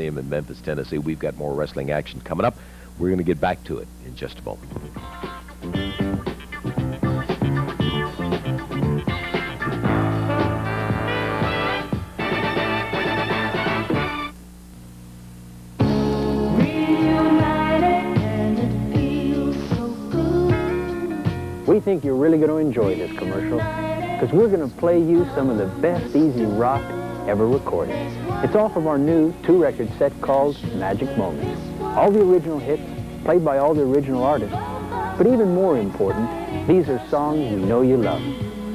In Memphis, Tennessee. We've got more wrestling action coming up. We're going to get back to it in just a moment. We think you're really going to enjoy this commercial because we're going to play you some of the best easy rock ever recorded. It's all from our new 2-record set called Magic Moments. All the original hits, played by all the original artists. But even more important, these are songs we know you love.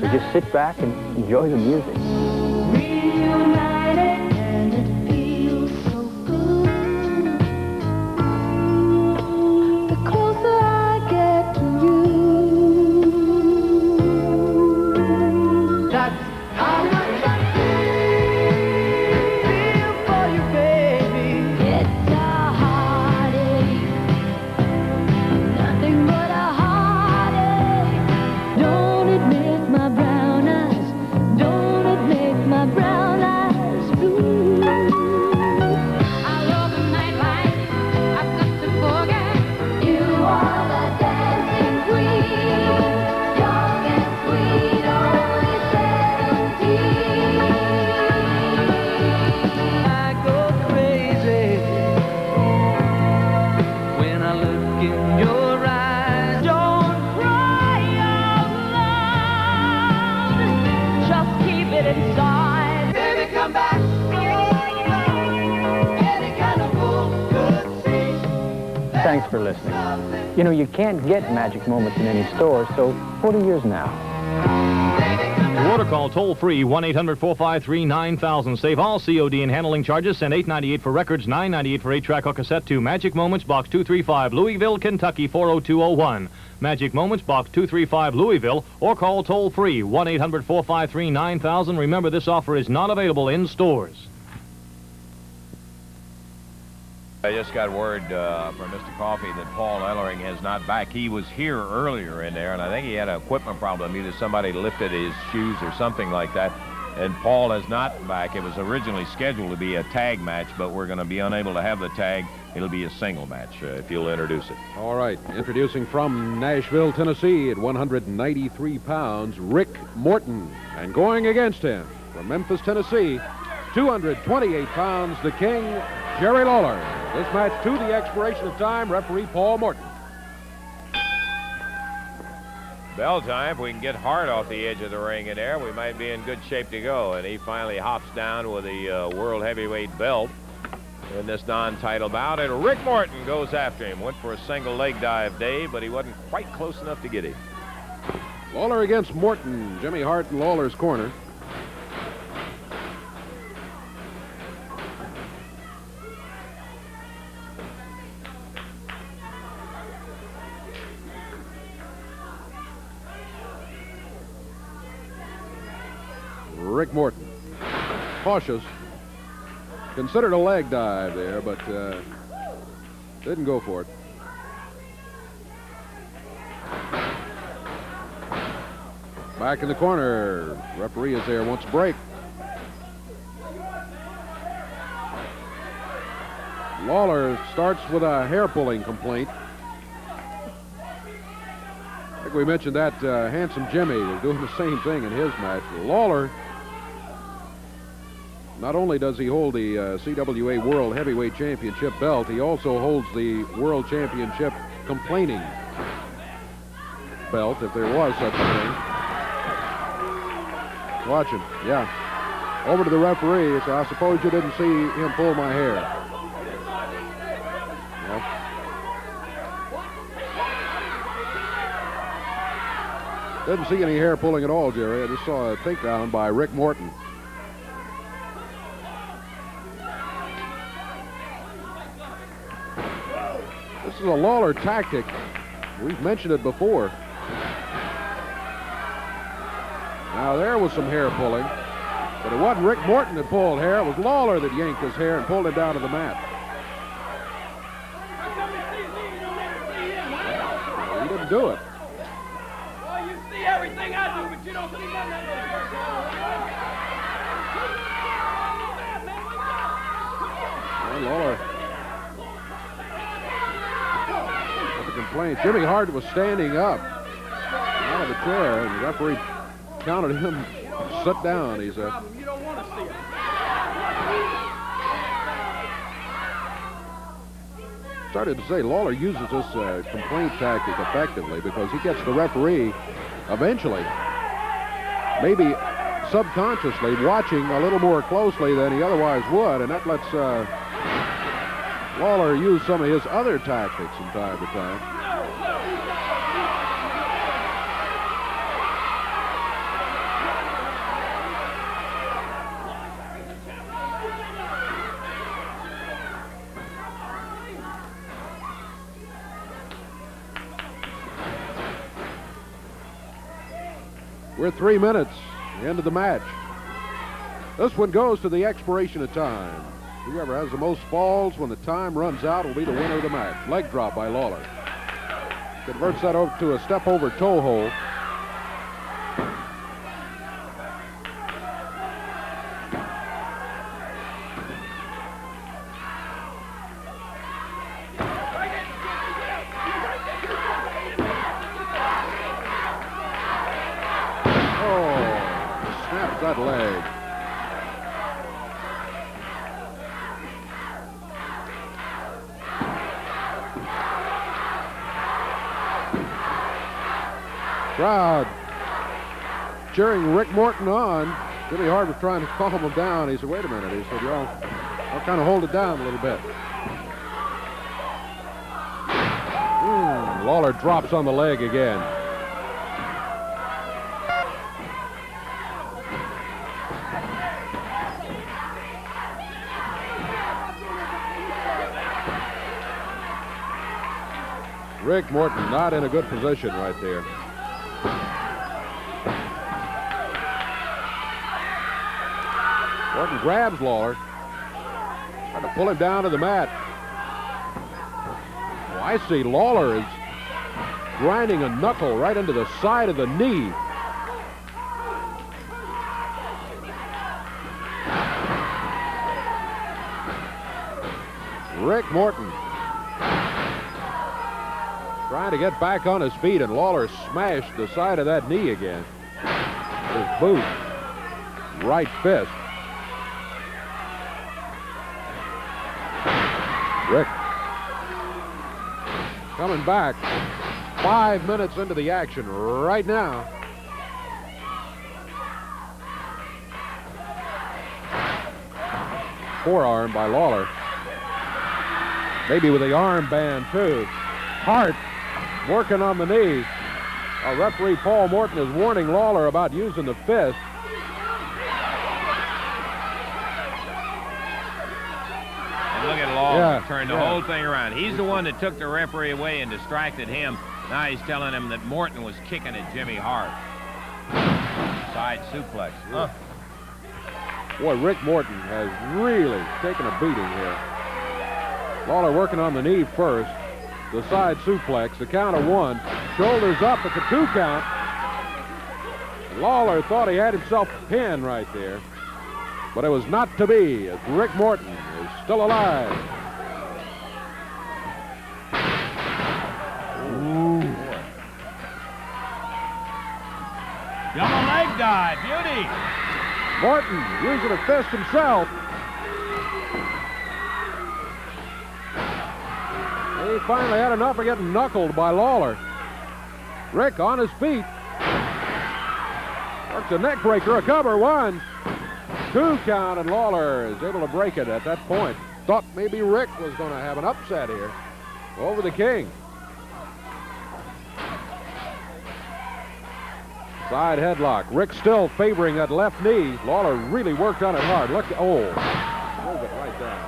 So just sit back and enjoy the music. Thanks for listening. You know, you can't get Magic Moments in any store, so 40 years now. Order call toll-free, 1-800-453-9000. Save all COD and handling charges. Send $8.98 for records, $9.98 for 8-track or cassette to Magic Moments, Box 235, Louisville, Kentucky, 40201. Magic Moments, Box 235, Louisville, or call toll-free, 1-800-453-9000. Remember, this offer is not available in stores. I just got word from Mr. Coffey that Paul Ellering is not back. He was here earlier in there, and I think he had an equipment problem. Either somebody lifted his shoes or something like that, and Paul is not back. It was originally scheduled to be a tag match, but we're going to be unable to have the tag. It'll be a single match, if you'll introduce it. All right, introducing from Nashville, Tennessee, at 193 pounds, Rick Morton. And going against him from Memphis, Tennessee, 228 pounds, the King, Jerry Lawler. This match to the expiration of time, referee Paul Morton. Bell time. If we can get Hart off the edge of the ring in there, we might be in good shape to go. And he finally hops down with the World Heavyweight belt in this non-title bout. And Rick Morton goes after him. Went for a single leg dive, Dave, but he wasn't quite close enough to get him. Lawler against Morton. Jimmy Hart in Lawler's corner. Rick Morton, cautious, considered a leg dive there, but didn't go for it. Back in the corner, referee is there, wants a break. Lawler starts with a hair-pulling complaint. I think we mentioned that Handsome Jimmy was doing the same thing in his match. Lawler, not only does he hold the CWA World Heavyweight Championship belt, he also holds the World Championship complaining belt, if there was such a thing. Watch him, yeah. Over to the referee, so I suppose you didn't see him pull my hair. Well, didn't see any hair pulling at all, Jerry. I just saw a takedown by Rick Morton. This is a Lawler tactic. We've mentioned it before. Now there was some hair pulling, but it wasn't Rick Morton that pulled hair. It was Lawler that yanked his hair and pulled it down to the mat. He didn't do it. Well, you see everything I do, but you don't see nothing I do. Lawler. With the complaint. Jimmy Hart was standing up out of the chair, and the referee counted him sit down, he said. You don't want to see it. Started to say Lawler uses this complaint tactic effectively because he gets the referee eventually, maybe subconsciously, watching a little more closely than he otherwise would, and that lets Lawler use some of his other tactics from time to time. We're 3 minutes, the end of the match. This one goes to the expiration of time. Whoever has the most falls when the time runs out will be the winner of the match. Leg drop by Lawler. Converts that over to a step over toe hold. That leg. Crowd cheering Rick Morton on. Jimmy Hart was trying to calm him down. He said, wait a minute. He said, I'll kind of hold it down a little bit. Lawler drops on the leg again. Rick Morton not in a good position right there. Morton grabs Lawler, trying to pull him down to the mat. Oh, I see Lawler is grinding a knuckle right into the side of the knee. Rick Morton trying to get back on his feet, and Lawler smashed the side of that knee again. His boot, right fist. Rick coming back 5 minutes into the action right now. Forearm by Lawler. Maybe with the armband too. Hart working on the knee. Referee Paul Morton is warning Lawler about using the fist. And look at Lawler turn the whole thing around. He's the one that took the referee away and distracted him. Now he's telling him that Morton was kicking at Jimmy Hart. Side suplex. Huh. Boy, Rick Morton has really taken a beating here. Lawler working on the knee first. The side suplex, the count of 1. Shoulders up at the 2 count. Lawler thought he had himself pinned right there. But it was not to be, as Rick Morton is still alive. Ooh. Double leg dive, beauty. Morton using a fist himself. He finally had enough of getting knuckled by Lawler. Rick on his feet. Works a neck breaker, a cover, 1, 2 count, and Lawler is able to break it at that point. Thought maybe Rick was going to have an upset here over the King. Side headlock. Rick still favoring that left knee. Lawler really worked on it hard. Look, move it right down.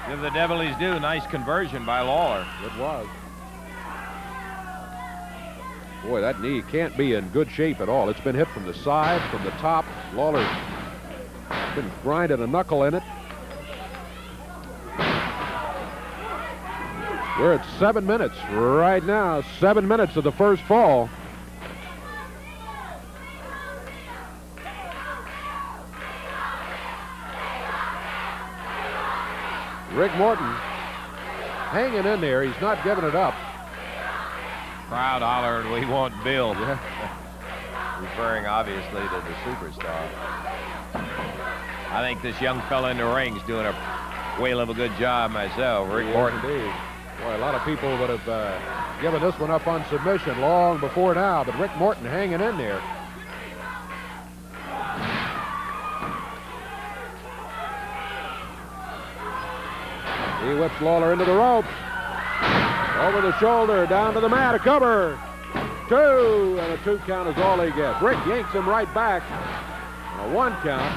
Give the devil his due. Nice conversion by Lawler. It was. Boy, that knee can't be in good shape at all. It's been hit from the side, from the top. Lawler's been grinding a knuckle in it. We're at 7 minutes right now. 7 minutes of the first fall. Rick Morton hanging in there. He's not giving it up. Crowd hollering, "We want Bill." Yeah. Referring obviously to the superstar. I think this young fella in the ring's doing a whale of a good job myself. Rick Morton. Indeed. Boy, a lot of people would have given this one up on submission long before now, but Rick Morton hanging in there. He whips Lawler into the ropes. Over the shoulder, down to the mat, a cover. 2, and a 2 count is all he gets. Rick yanks him right back. A 1 count.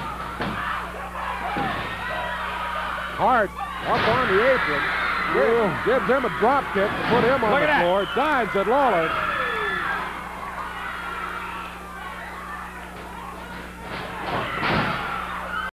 Hart up on the apron. Gives him a drop kick to put him on the floor. Dives at Lawler.